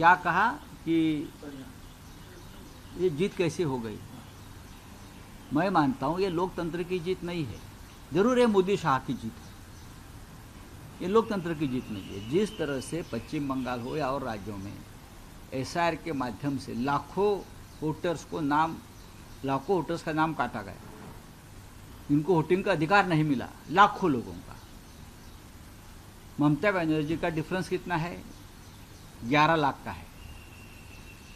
क्या कहा कि ये जीत कैसे हो गई। मैं मानता हूँ ये लोकतंत्र की जीत नहीं है, जरूर ये मोदी शाह की जीत है, ये लोकतंत्र की जीत नहीं है। जिस तरह से पश्चिम बंगाल हो या और राज्यों में एसआईआर के माध्यम से लाखों वोटर्स का नाम काटा गया, इनको वोटिंग का अधिकार नहीं मिला, लाखों लोगों का। ममता बनर्जी का डिफरेंस कितना है? 11 लाख का है।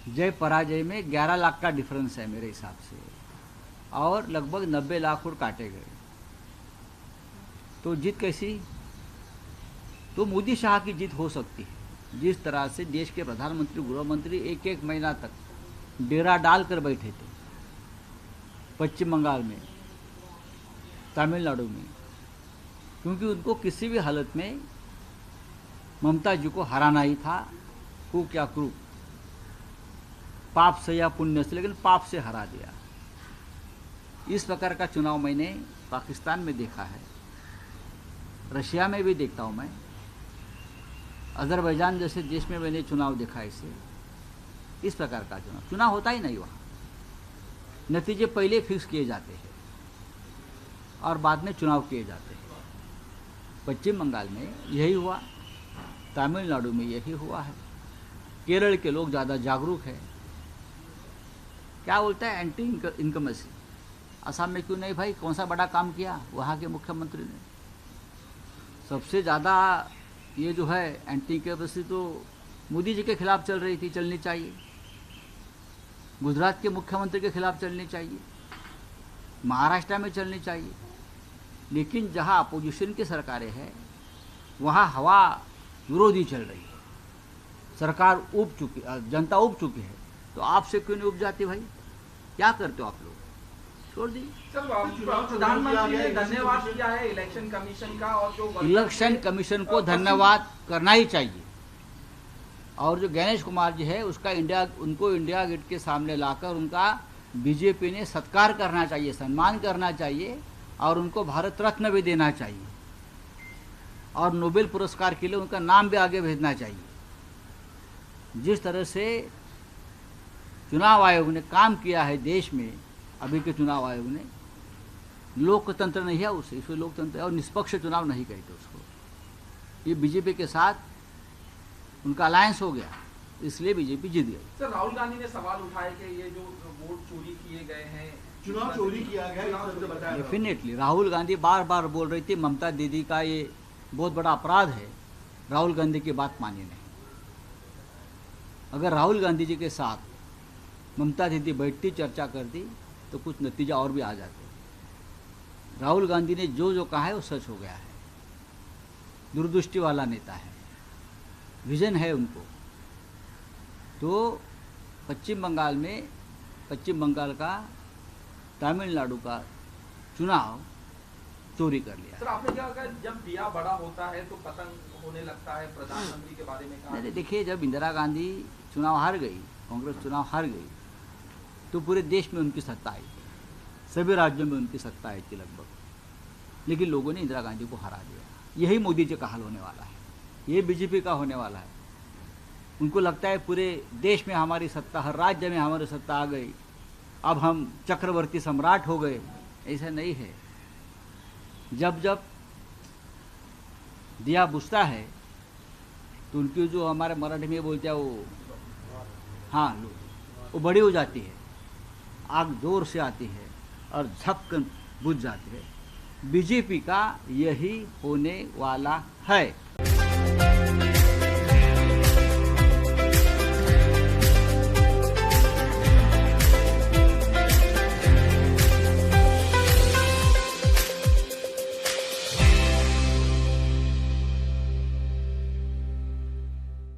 जय पराजय में 11 लाख का डिफरेंस है मेरे हिसाब से, और लगभग 90 लाख वोट काटे गए। तो जीत कैसी? तो मोदी शाह की जीत हो सकती है। जिस तरह से देश के प्रधानमंत्री, गृह मंत्री एक एक महीना तक डेरा डाल कर बैठे थे पश्चिम बंगाल में, तमिलनाडु में, क्योंकि उनको किसी भी हालत में ममता जी को हराना ही था, कूक या क्रूक, पाप से या पुण्य से, लेकिन पाप से हरा दिया। इस प्रकार का चुनाव मैंने पाकिस्तान में देखा है, रशिया में भी देखता हूँ मैं, अजरबैजान जैसे देश में मैंने चुनाव देखा है। इस प्रकार का चुनाव होता ही नहीं वहाँ, नतीजे पहले फिक्स किए जाते हैं और बाद में चुनाव किए जाते हैं। पश्चिम बंगाल में यही हुआ, तमिलनाडु में यही हुआ है, केरल के लोग ज़्यादा जागरूक हैं। क्या बोलता है एंटी इनकमेंसी, असम में क्यों नहीं भाई? कौन सा बड़ा काम किया वहाँ के मुख्यमंत्री ने? सबसे ज़्यादा ये जो है एंटी इनकमेंसी तो मोदी जी के खिलाफ चल रही थी, चलनी चाहिए, गुजरात के मुख्यमंत्री के खिलाफ चलनी चाहिए, महाराष्ट्र में चलनी चाहिए। लेकिन जहाँ अपोजिशन की सरकारें हैं वहाँ हवा विरोधी चल रही है, सरकार उब चुकी, जनता उब चुकी है, तो आपसे क्यों नहीं उब जाती भाई? क्या करते हो आप लोग? छोड़ दी। प्रधानमंत्री ने धन्यवाद किया है इलेक्शन कमीशन का, और जो इलेक्शन कमीशन को धन्यवाद करना ही चाहिए। और जो गणेश कुमार जी है उनको इंडिया गेट के सामने लाकर उनका बीजेपी ने सत्कार करना चाहिए, सम्मान करना चाहिए, और उनको भारत रत्न भी देना चाहिए, और नोबेल पुरस्कार के लिए उनका नाम भी आगे भेजना चाहिए। जिस तरह से चुनाव आयोग ने काम किया है देश में, अभी के चुनाव आयोग ने, लोकतंत्र नहीं है उसे, इसमें लोकतंत्र और निष्पक्ष चुनाव नहीं कहते उसको। ये बीजेपी के साथ उनका अलायंस हो गया, इसलिए बीजेपी जीत गई। सर, राहुल गांधी ने सवाल उठाए कि ये जो वोट चोरी किए गए हैं, चुनाव चोरी किया गया, डेफिनेटली राहुल गांधी बार बार बोल रही थी ममता दीदी का ये बहुत बड़ा अपराध है, राहुल गांधी की बात मानी नहीं। अगर राहुल गांधी जी के साथ ममता दीदी बैठती, चर्चा करती, तो कुछ नतीजा और भी आ जाते। राहुल गांधी ने जो जो कहा है वो सच हो गया है। दूरदृष्टि वाला नेता है, विजन है उनको। तो पश्चिम बंगाल का तमिलनाडु का चुनाव चोरी कर लिया। सर, आपने क्या कहा, जब दिया बड़ा होता है तो पतंग होने लगता है, प्रधानमंत्री के बारे में कहा? देखिए, जब इंदिरा गांधी चुनाव हार गई, कांग्रेस चुनाव हार गई, तो पूरे देश में उनकी सत्ता आई, सभी राज्यों में उनकी सत्ता आई थी लगभग, लेकिन लोगों ने इंदिरा गांधी को हरा दिया। यही मोदी जी का हाल होने वाला है, ये बीजेपी का होने वाला है। उनको लगता है पूरे देश में हमारी सत्ता, हर राज्य में हमारी सत्ता आ गई, अब हम चक्रवर्ती सम्राट हो गए। ऐसा नहीं है। जब जब दिया बुझता है तो उनकी जो हमारे मराठी में बोलते हैं वो, हाँ, वो बड़ी हो जाती है, आग जोर से आती है और झपकन बुझ जाती है। बीजेपी का यही होने वाला है।